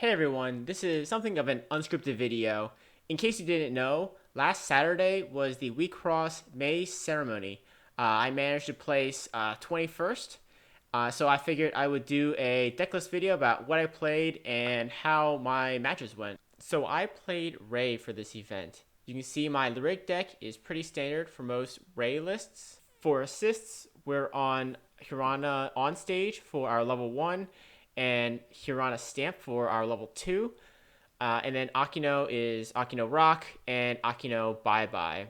Hey everyone, this is something of an unscripted video. In case you didn't know, last Saturday was the Wixoss May Ceremony. I managed to place 21st, so I figured I would do a decklist video about what I played and how my matches went. So I played Ray for this event. You can see my lyric deck is pretty standard for most Ray lists. For assists, we're on Hirana on stage for our level 1 and Hirana Stamp for our level 2. And then Akino is Akino Rock and Akino Bye Bye.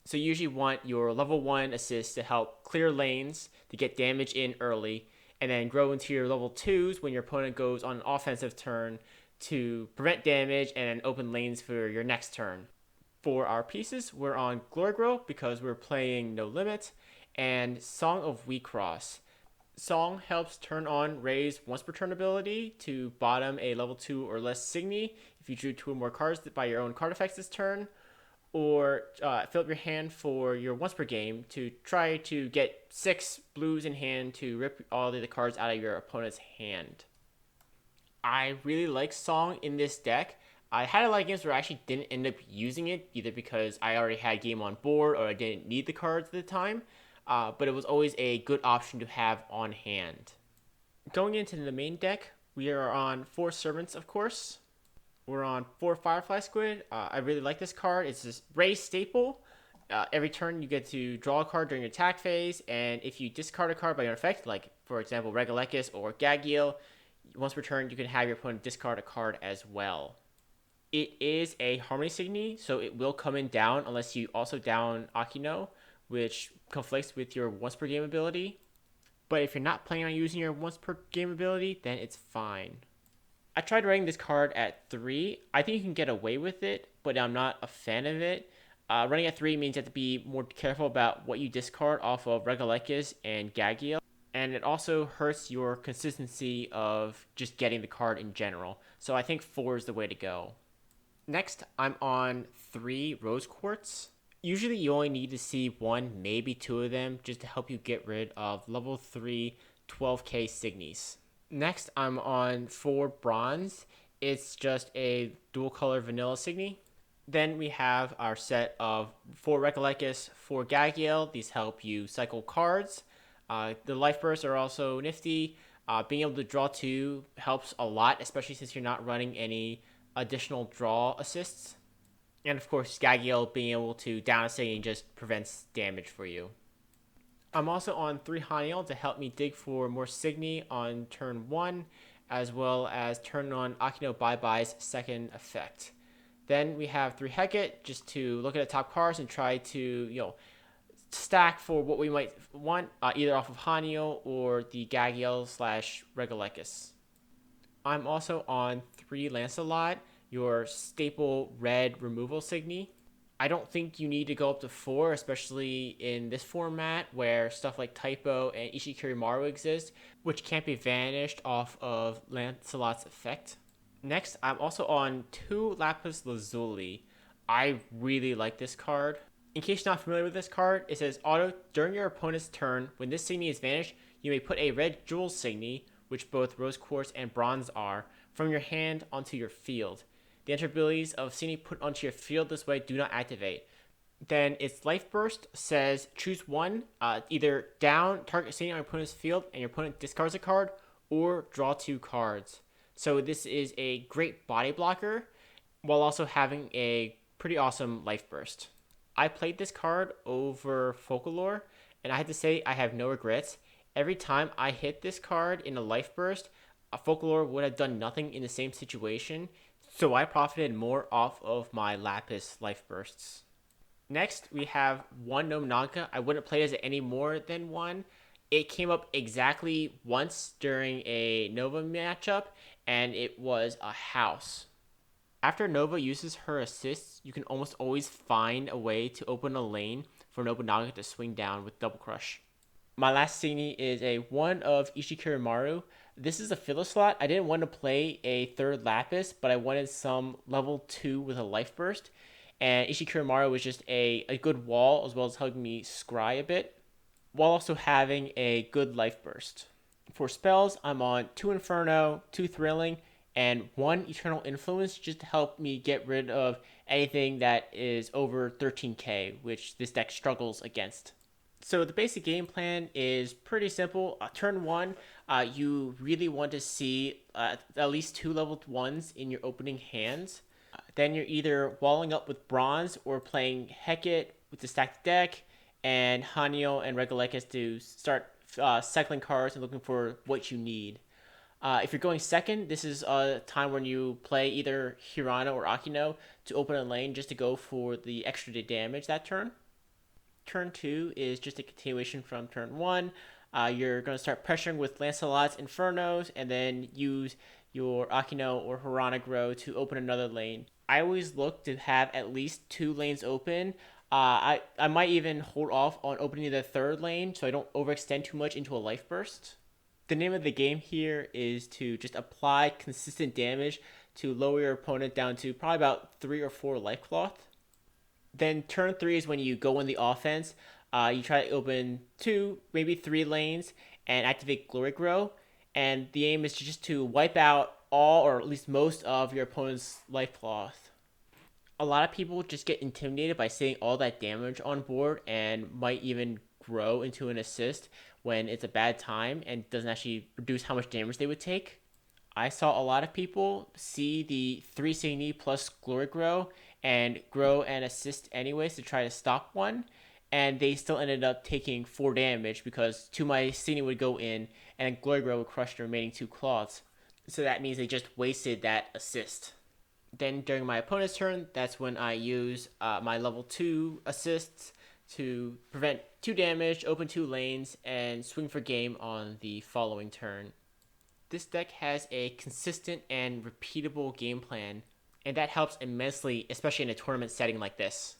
So you usually want your level 1 assist to help clear lanes to get damage in early, and then grow into your level 2s when your opponent goes on an offensive turn to prevent damage and open lanes for your next turn. For our pieces, we're on Glory Grow because we're playing No Limit, and Song of Wixoss. Song helps turn on Ray's once per turn ability to bottom a level 2 or less Signy if you drew 2 or more cards by your own card effects this turn, or fill up your hand for your once per game to try to get 6 blues in hand to rip all the cards out of your opponent's hand. I really like Song in this deck. I had a lot of games where I actually didn't end up using it, either because I already had game on board or I didn't need the cards at the time, but it was always a good option to have on hand. Going into the main deck, we are on 4 Servants, of course. We're on 4 Firefly Squid. I really like this card. It's this Ray staple. Every turn you get to draw a card during your attack phase, and if you discard a card by your effect, like for example Regalekis or Gagiel, once per turn you can have your opponent discard a card as well. It is a Harmony Signy, so it will come in down unless you also down Akino, which conflicts with your once per game ability. But if you're not planning on using your once per game ability, then it's fine. I tried writing this card at 3. I think you can get away with it, but I'm not a fan of it. Running at 3 means you have to be more careful about what you discard off of Regalekis and Gagiel. And it also hurts your consistency of just getting the card in general. So I think 4 is the way to go. Next, I'm on 3 Rose Quartz. Usually you only need to see 1, maybe 2 of them just to help you get rid of level 3 12k Signies. Next, I'm on 4 Bronze. It's just a dual color vanilla Signy. Then we have our set of 4 Regalekis, 4 Gagiel. These help you cycle cards. The life bursts are also nifty. Being able to draw 2 helps a lot, especially since you're not running any additional draw assists. And of course, Gagiel being able to down a Signy just prevents damage for you. I'm also on 3 Haniel to help me dig for more Signy on turn 1, as well as turn on Akino Bye Bye's second effect. Then we have 3 Hecate just to look at the top cards and try to, stack for what we might want, either off of Haniel or the Gagiel / Regalekis. I'm also on 3 Lancelot, your staple red removal Signy. I don't think you need to go up to 4, especially in this format where stuff like Typo and Ishikirimaru exist, which can't be vanished off of Lancelot's effect. Next, I'm also on 2 Lapis Lazuli. I really like this card. In case you're not familiar with this card, it says auto during your opponent's turn, when this Signy is vanished, you may put a red jewel Signy, which both Rose Quartz and Bronze are, from your hand onto your field. The enter abilities of Signy put onto your field this way do not activate. Then its Life Burst says choose 1, either down target Signy on your opponent's field and your opponent discards a card, or draw 2 cards. So this is a great body blocker while also having a pretty awesome Life Burst. I played this card over Folklore, and I have to say I have no regrets. Every time I hit this card in a Life Burst, a Folklore would have done nothing in the same situation, so I profited more off of my Lapis Life Bursts. Next, we have 1 Nobunaga. I wouldn't play as any more than 1. It came up exactly once during a Nova matchup, and it was a house. After Nova uses her assists, you can almost always find a way to open a lane for Nobunaga to swing down with Double Crush. My last Signy is a 1 of Ishikirimaru. This is a filler slot. I didn't want to play a 3rd Lapis, but I wanted some level 2 with a Life Burst. And Ishikirimaru was just a good wall, as well as helping me scry a bit, while also having a good Life Burst. For spells, I'm on 2 Inferno, 2 Thrilling, and 1 Eternal Influence just to help me get rid of anything that is over 13k, which this deck struggles against. So the basic game plan is pretty simple. Turn 1, you really want to see at least 2 leveled 1s in your opening hands. Then you're either walling up with Bronze or playing Hecate with the stacked deck, and Hanyo and Regalecus to start cycling cards and looking for what you need. If you're going second, this is a time when you play either Hirana or Akino to open a lane just to go for the extra damage that turn. Turn 2 is just a continuation from turn 1. You're going to start pressuring with Lancelot's Infernos and then use your Akino or Hirana Grow to open another lane. I always look to have at least 2 lanes open. I might even hold off on opening the third lane so I don't overextend too much into a life burst. The name of the game here is to just apply consistent damage to lower your opponent down to probably about 3 or 4 life cloth. Then turn 3 is when you go in the offense. You try to open 2, maybe 3 lanes and activate Glory Grow. And the aim is just to wipe out all or at least most of your opponent's life cloth. A lot of people just get intimidated by seeing all that damage on board and might even grow into an assist when it's a bad time and doesn't actually reduce how much damage they would take. I saw a lot of people see the 3 Signy plus Glory Grow and grow and assist anyways to try to stop one, and they still ended up taking 4 damage because 2 my Signy would go in and Glory Grow would crush the remaining 2 cloths. So that means they just wasted that assist. Then during my opponent's turn, that's when I use my level 2 assists to prevent 2 damage, open 2 lanes, and swing for game on the following turn. This deck has a consistent and repeatable game plan, and that helps immensely, especially in a tournament setting like this.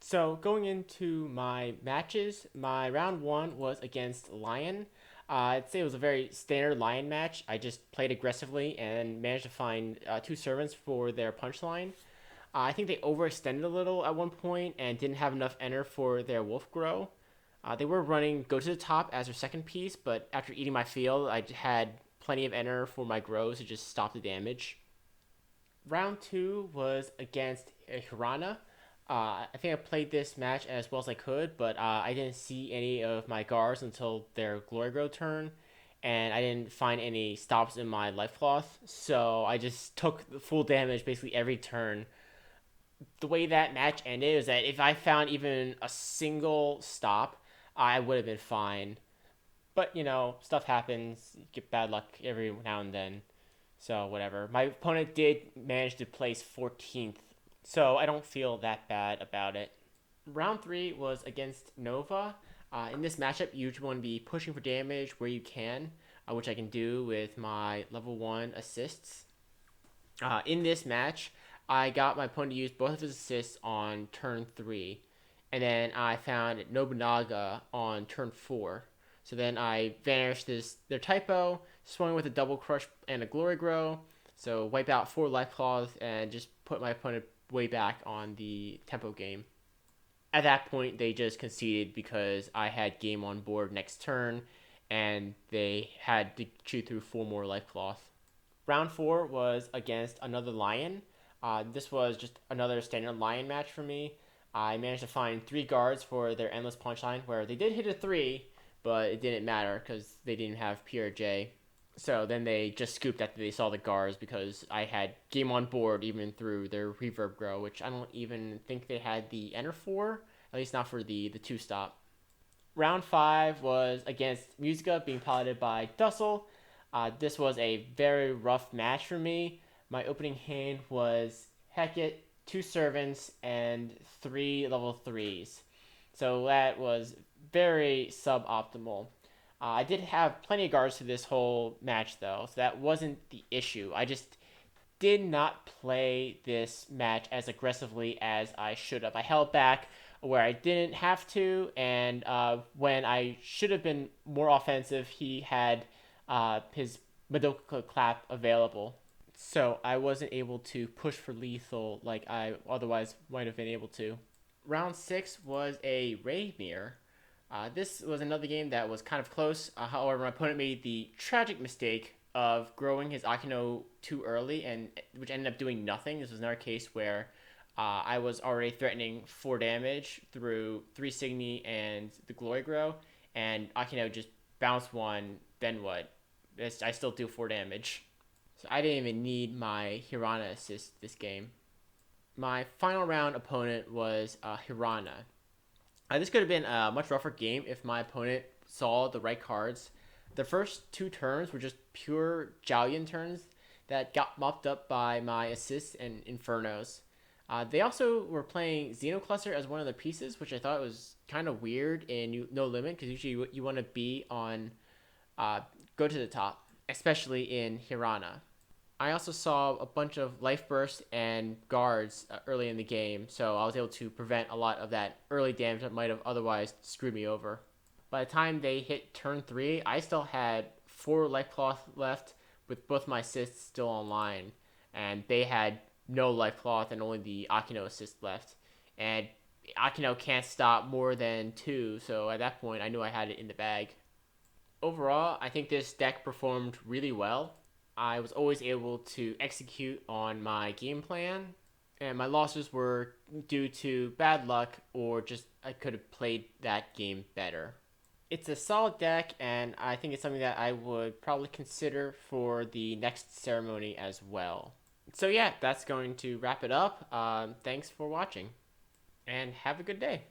So going into my matches, my round 1 was against Lion. I'd say it was a very standard Lion match. I just played aggressively and managed to find 2 servants for their punchline. I think they overextended a little at one point and didn't have enough enter for their Wolf Grow. They were running Go to the Top as their second piece, but after eating my field, I had plenty of enter for my Grows to just stop the damage. Round 2 was against Hirana. I think I played this match as well as I could, but I didn't see any of my guards until their Glory Grow turn, and I didn't find any stops in my life cloth, so I just took the full damage basically every turn. The way that match ended is that if I found even a single stop, I would have been fine. But, stuff happens. You get bad luck every now and then. So, whatever. My opponent did manage to place 14th, so I don't feel that bad about it. Round 3 was against Nova. In this matchup, you usually want to be pushing for damage where you can, which I can do with my level 1 assists. In this match, I got my opponent to use both of his assists on turn 3, and then I found Nobunaga on turn 4. So then I vanished their typo, swung with a double crush and a Glory Grow, so wipe out 4 life claws and just put my opponent way back on the tempo game. At that point, they just conceded because I had game on board next turn, and they had to chew through 4 more life cloth. Round 4 was against another Lion. This was just another standard Lion match for me. I managed to find 3 guards for their Endless Punchline, where they did hit a 3, but it didn't matter because they didn't have PRJ. So then they just scooped after they saw the guards because I had game on board even through their Reverb Grow, which I don't even think they had the enter for, at least not for the 2-stop. Round 5 was against Musica, being piloted by Dussel. This was a very rough match for me. My opening hand was Hecate, 2 servants, and 3 level 3s. So that was very suboptimal. I did have plenty of guards to this whole match, though, so that wasn't the issue. I just did not play this match as aggressively as I should have. I held back where I didn't have to, and when I should have been more offensive, he had his Madoka Clap available. So I wasn't able to push for lethal like I otherwise might have been able to. Round 6 was a Raid Mirror. This was another game that was kind of close. However, my opponent made the tragic mistake of growing his Akino too early, and which ended up doing nothing. This was another case where I was already threatening 4 damage through 3 Signy and the Glory Grow, and Akino just bounced 1, then what? I still do 4 damage. So I didn't even need my Hirana assist this game. My final round opponent was Hirana. This could have been a much rougher game if my opponent saw the right cards. The first 2 turns were just pure Jiaoyan turns that got mopped up by my assists and Infernos. They also were playing Xenocluster as one of the pieces, which I thought was kind of weird in No Limit, because usually you want to be on go to the top, especially in Hirana. I also saw a bunch of Life Burst and Guards early in the game, so I was able to prevent a lot of that early damage that might have otherwise screwed me over. By the time they hit turn 3, I still had 4 Life Cloth left with both my assists still online, and they had no Life Cloth and only the Akino assist left. And Akino can't stop more than 2, so at that point I knew I had it in the bag. Overall, I think this deck performed really well. I was always able to execute on my game plan, and my losses were due to bad luck or just I could have played that game better. It's a solid deck, and I think it's something that I would probably consider for the next ceremony as well. So yeah, that's going to wrap it up. Thanks for watching, and have a good day.